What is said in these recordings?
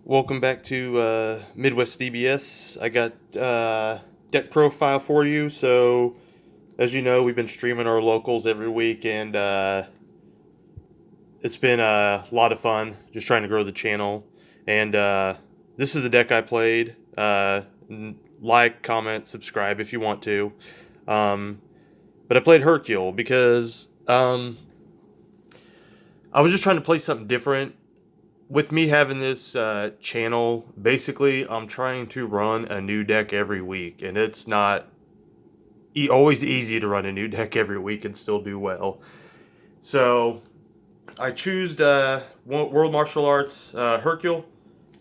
Welcome back to Midwest DBS. I got deck profile for you. So, as you know, we've been streaming our locals every week, and it's been a lot of fun just trying to grow the channel. And this is the deck I played. Like, comment, subscribe if you want to. But I played Hercule because I was just trying to play something different. With me having this channel, basically, I'm trying to run a new deck every week, and it's not always easy to run a new deck every week and still do well. So, I choose World Martial Arts Hercule.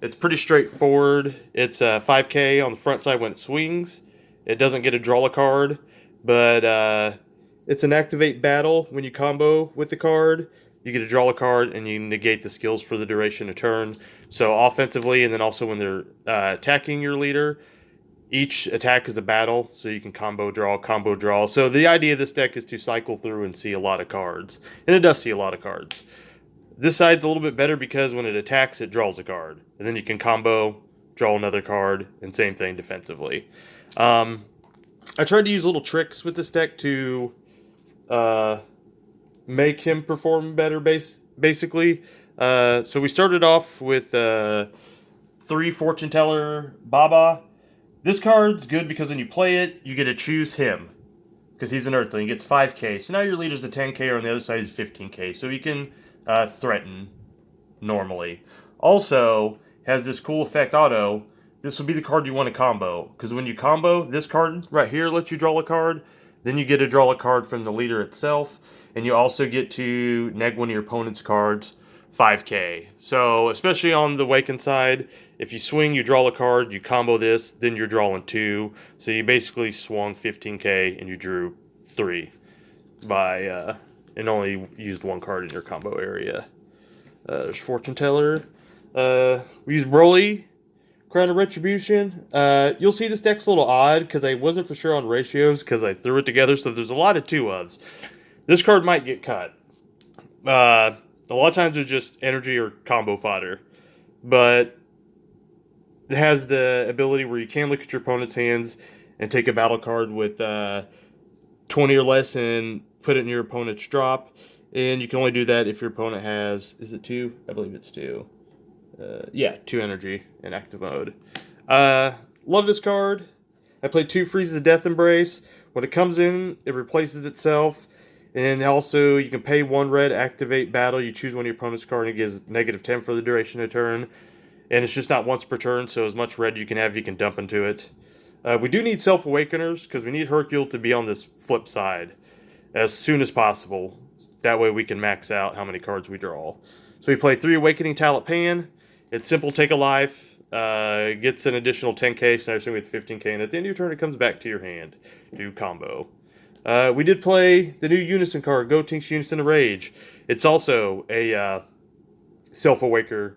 It's pretty straightforward. It's 5k on the front side when it swings. It doesn't get a draw a card, but it's an activate battle when you combo with the card. You get to draw a card, and you negate the skills for the duration of turn. So offensively, and then also when they're attacking your leader, each attack is a battle, so you can combo draw. So the idea of this deck is to cycle through and see a lot of cards. And it does see a lot of cards. This side's a little bit better because when it attacks, it draws a card. And then you can combo, draw another card, and same thing defensively. I tried to use little tricks with this deck to make him perform better, basically. So we started off with 3 Fortune Teller Baba. This card's good because when you play it, you get to choose him. Because he's an Earthling. He gets 5k. So now your leader's a 10k, on the other side is 15k. So he can threaten normally. Also, has this cool effect auto. This will be the card you want to combo. Because when you combo, this card right here lets you draw a card. Then you get to draw a card from the leader itself. And you also get to neg one of your opponent's cards, 5k. So, especially on the Wilkinson side, if you swing, you draw a card, you combo this, then you're drawing 2. So you basically swung 15k and you drew 3 by, and only used 1 card in your combo area. There's Fortune Teller. We use Broly, Crown of Retribution. You'll see this deck's a little odd because I wasn't for sure on ratios because I threw it together. So there's a lot of 2-ofs. This card might get cut. A lot of times it's just energy or combo fodder. But it has the ability where you can look at your opponent's hands and take a battle card with 20 or less and put it in your opponent's drop. And you can only do that if your opponent has, is it 2? I believe it's 2. Yeah, 2 energy in active mode. Love this card. I played 2 Freezes Death Embrace. When it comes in, it replaces itself. And also, you can pay 1 red, activate battle. You choose one of your opponent's card, and it gives -10 for the duration of turn. And it's just not once per turn, so as much red you can have, you can dump into it. We do need Self-Awakeners, because we need Hercule to be on this flip side as soon as possible. That way we can max out how many cards we draw. So we play 3 Awakening Talent Pan. It's simple, take a life. Gets an additional 10k, so now you're with 15k. And at the end of your turn, it comes back to your hand. Do combo. We did play the new Unison card, Go Tinks Unison of Rage. It's also a Self-Awaker,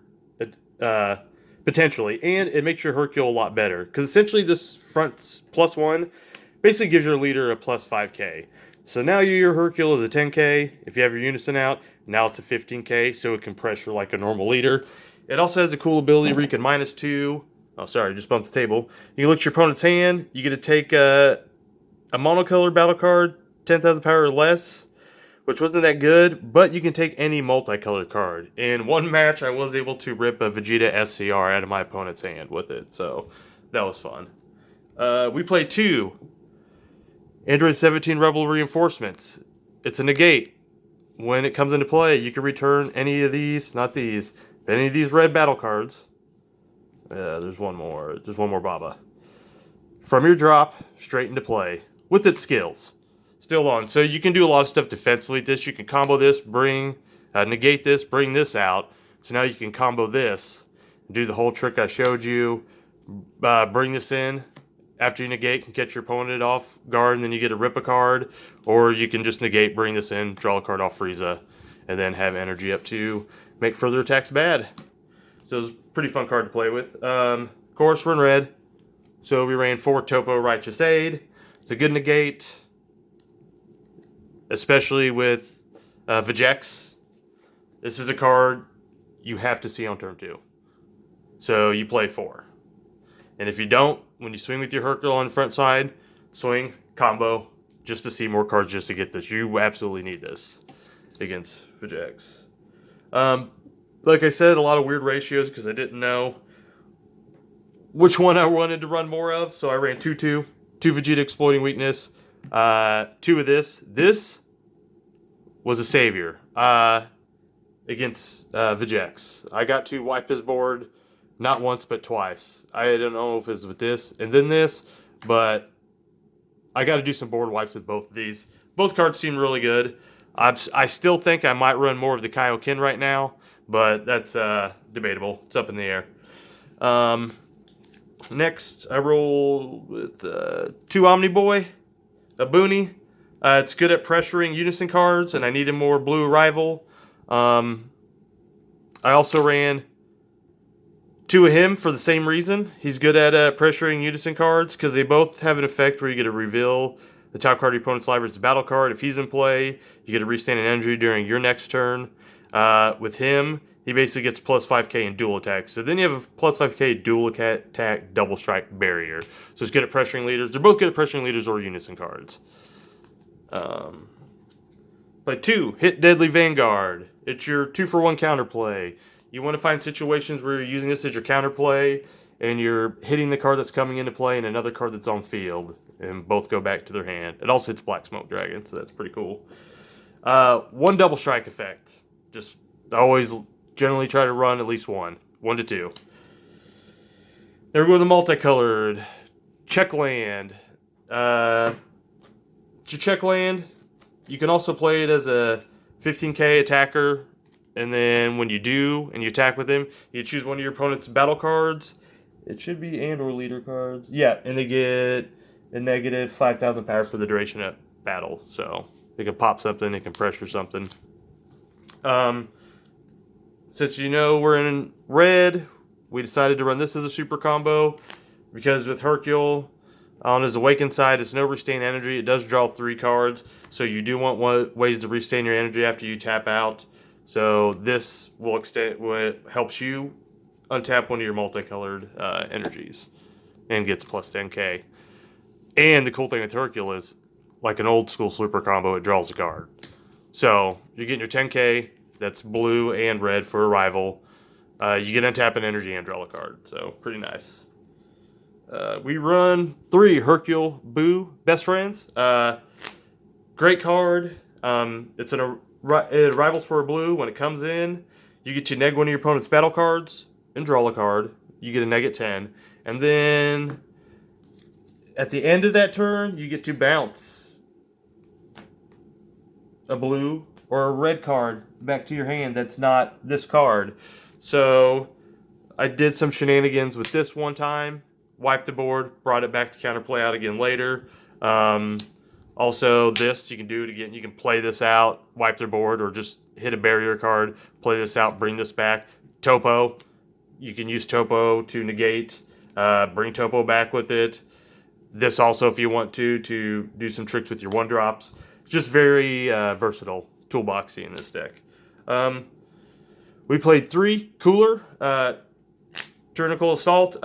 potentially, and it makes your Hercule a lot better. Because essentially this front +1 basically gives your leader a plus 5k. So now your Hercule is a 10k. If you have your Unison out, now it's a 15k, so it can pressure like a normal leader. It also has a cool ability where you can -2. Oh, sorry, just bumped the table. You can look at your opponent's hand. You get to take a monocolor battle card, 10,000 power or less, which wasn't that good, but you can take any multicolored card. In one match, I was able to rip a Vegeta SCR out of my opponent's hand with it, so that was fun. We played 2 Android 17 Rebel Reinforcements. It's a negate. When it comes into play, you can return any of these, not these, but any of these red battle cards. There's one more. There's one more Baba. From your drop, straight into play. With its skills. Still on. So you can do a lot of stuff defensively with this. You can combo this, negate this, bring this out. So now you can combo this. Do the whole trick I showed you. Bring this in. After you negate, can catch your opponent off guard, and then you get to rip a card. Or you can just negate, bring this in, draw a card off Frieza, and then have energy up to make further attacks bad. So it's a pretty fun card to play with. Of course, we're in red. So we ran 4 Topo Righteous Aid. It's a good negate, especially with Vegex. This is a card you have to see on turn 2. So you play 4. And if you don't, when you swing with your Hercule on the front side, swing, combo, just to see more cards just to get this. You absolutely need this against Vegeks. Like I said, a lot of weird ratios because I didn't know which one I wanted to run more of. So I ran 2-2, 2 Vegeta exploiting weakness, 2 of this. This was a savior against Vegeks. I got to wipe his board not once but twice. I don't know if it's with this and then this, but I got to do some board wipes with both of these. Both cards seem really good. I still think I might run more of the Kaioken right now, but that's debatable. It's up in the air. Next, I roll with 2 Omniboy, a Boonie. It's good at pressuring Unison cards, and I needed more blue arrival. I also ran 2 of him for the same reason. He's good at pressuring Unison cards because they both have an effect where you get to reveal the top card of your opponent's library as a battle card. If he's in play, you get to restand an energy during your next turn. With him, he basically gets plus 5k in dual attack. So then you have a plus 5k dual attack double strike barrier. So it's good at pressuring leaders. They're both good at pressuring leaders or Unison cards. Play 2, hit Deadly Vanguard. It's your 2-for-1 counterplay. You want to find situations where you're using this as your counterplay and you're hitting the card that's coming into play and another card that's on field, and both go back to their hand. It also hits Black Smoke Dragon, so that's pretty cool. 1 double strike effect. Just always generally try to run at least 1 to 2. Then we go to the multicolored Checkland. It's your Checkland. You can also play it as a 15k attacker, and then when you do and you attack with him, you choose one of your opponent's battle cards. It should be and/or leader cards. Yeah, and they get a negative 5,000 power for the duration of battle. So they can pop something, they can pressure something. Since you know we're in red, we decided to run this as a super combo because with Hercule on his awakened side, it's no restrain energy. It does draw 3 cards, so you do want ways to restrain your energy after you tap out. So this will extend what helps you untap one of your multicolored energies and gets plus 10k. And the cool thing with Hercule is, like an old school super combo, it draws a card. So you're getting your 10k. That's blue and red for arrival. You get untap an energy and draw a card. So pretty nice. We run 3 Hercule Boo Best Friends. Great card. It arrivals for a blue. When it comes in, you get to neg one of your opponent's battle cards and draw a card. You get a neg at 10. And then at the end of that turn, you get to bounce a blue or a red card back to your hand that's not this card. So I did some shenanigans with this one time. Wiped the board, brought it back to counterplay out again later. Also, this you can do it again. You can play this out, wipe their board, or just hit a barrier card, play this out, bring this back. Topo, you can use Topo to negate, bring Topo back with it. This also, if you want to do some tricks with your 1-drops. It's just very versatile toolboxy in this deck. We played 3 Cooler. Tyrannical Assault.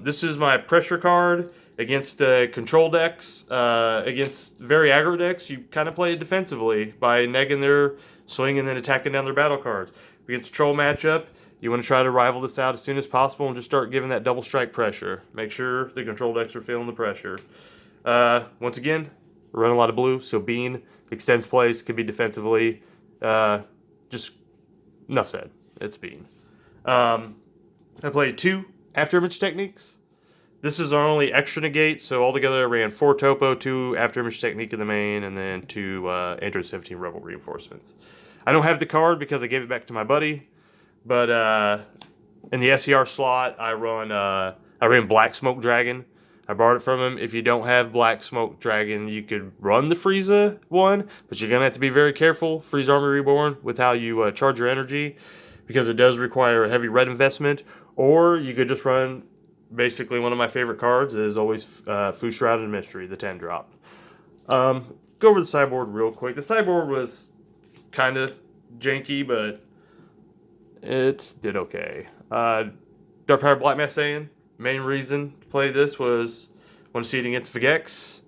This is my pressure card against control decks. Against very aggro decks, you kind of play it defensively by negging their swing and then attacking down their battle cards. Against troll matchup, you want to try to rival this out as soon as possible and just start giving that double strike pressure. Make sure the control decks are feeling the pressure. Once again, run a lot of blue, so Bean extends plays, could be defensively. Just enough said. It's Bean. I played 2 afterimage techniques. This is our only extra negate, so altogether I ran 4 Topo, 2 afterimage technique in the main, and then 2 Android 17 Rebel reinforcements. I don't have the card because I gave it back to my buddy, but in the SER slot I ran Black Smoke Dragon. I borrowed it from him. If you don't have Black Smoke Dragon, you could run the Frieza one, but you're going to have to be very careful, Frieza Army Reborn, with how you charge your energy, because it does require a heavy red investment. Or you could just run, basically one of my favorite cards is always Fu Shrouded Mystery, the 10-drop. Go over the sideboard real quick. The sideboard was kind of janky, but it did okay. Don't Dark Power Black Mass Saiyan. Main reason to play this was want to see it against Vegex.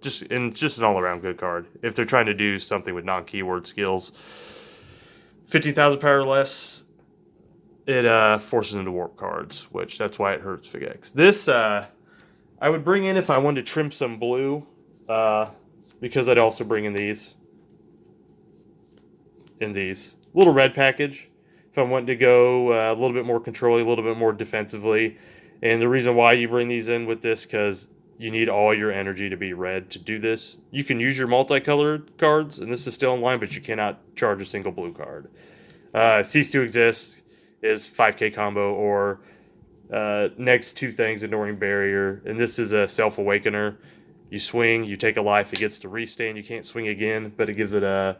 Just an all-around good card. If they're trying to do something with non-keyword skills, 15,000 power or less, it forces them to warp cards, which that's why it hurts Vegex. This I would bring in if I wanted to trim some blue, because I'd also bring in these. Little red package if I wanted to go a little bit more control, a little bit more defensively. And the reason why you bring these in with this, because you need all your energy to be red to do this. You can use your multicolored cards, and this is still in line, but you cannot charge a single blue card. Cease to exist is 5k combo, or next two things, Enduring Barrier, and this is a Self-Awakener. You swing, you take a life, it gets to restand, you can't swing again, but it gives it a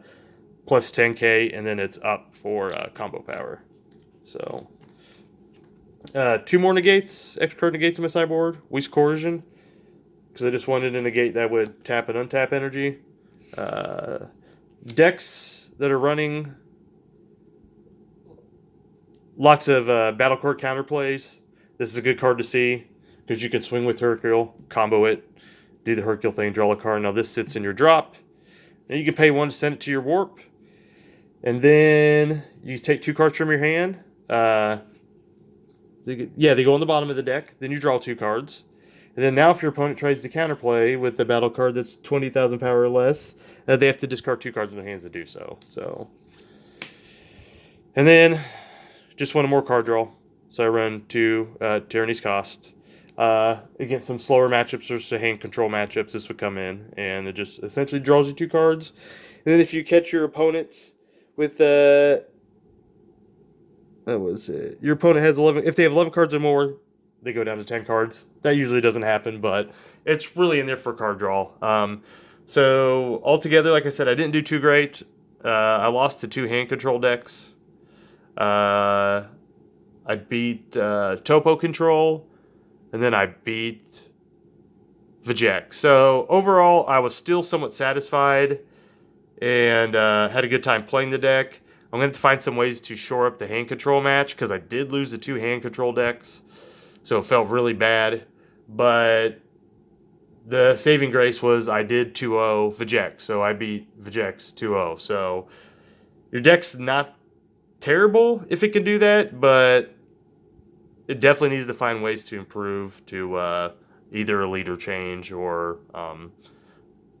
plus 10k, and then it's up for combo power. So, two more negates, extra card negates in my sideboard. Weast Coercion, because I just wanted a negate that would tap and untap energy. Decks that are running lots of battle card counterplays. This is a good card to see, because you can swing with Hercule, combo it, do the Hercule thing, draw a card. Now this sits in your drop. Then you can pay 1 to send it to your warp. And then you take 2 cards from your hand. They go on the bottom of the deck. Then you draw 2 cards. And then now if your opponent tries to counterplay with the battle card that's 20,000 power or less, they have to discard 2 cards in their hands to do so. And then just one more card draw. So I run 2 Tyranny's Cost. Against some slower matchups or some hand control matchups, this would come in. And it just essentially draws you 2 cards. And then if you catch your opponent with your opponent has 11. If they have 11 cards or more, they go down to 10 cards. That usually doesn't happen, but it's really in there for card draw. So altogether, like I said, I didn't do too great. I lost to 2 hand control decks. I beat Topo Control, and then I beat Vegex. So overall, I was still somewhat satisfied and had a good time playing the deck. I'm going to find some ways to shore up the hand control match, because I did lose the 2 hand control decks. So it felt really bad. But the saving grace was I did 2-0 Vegex. So I beat Vegex 2-0. So your deck's not terrible if it can do that, but it definitely needs to find ways to improve to either a leader change or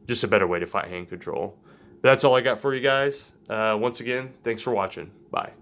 just a better way to fight hand control. But that's all I got for you guys. Once again, thanks for watching. Bye.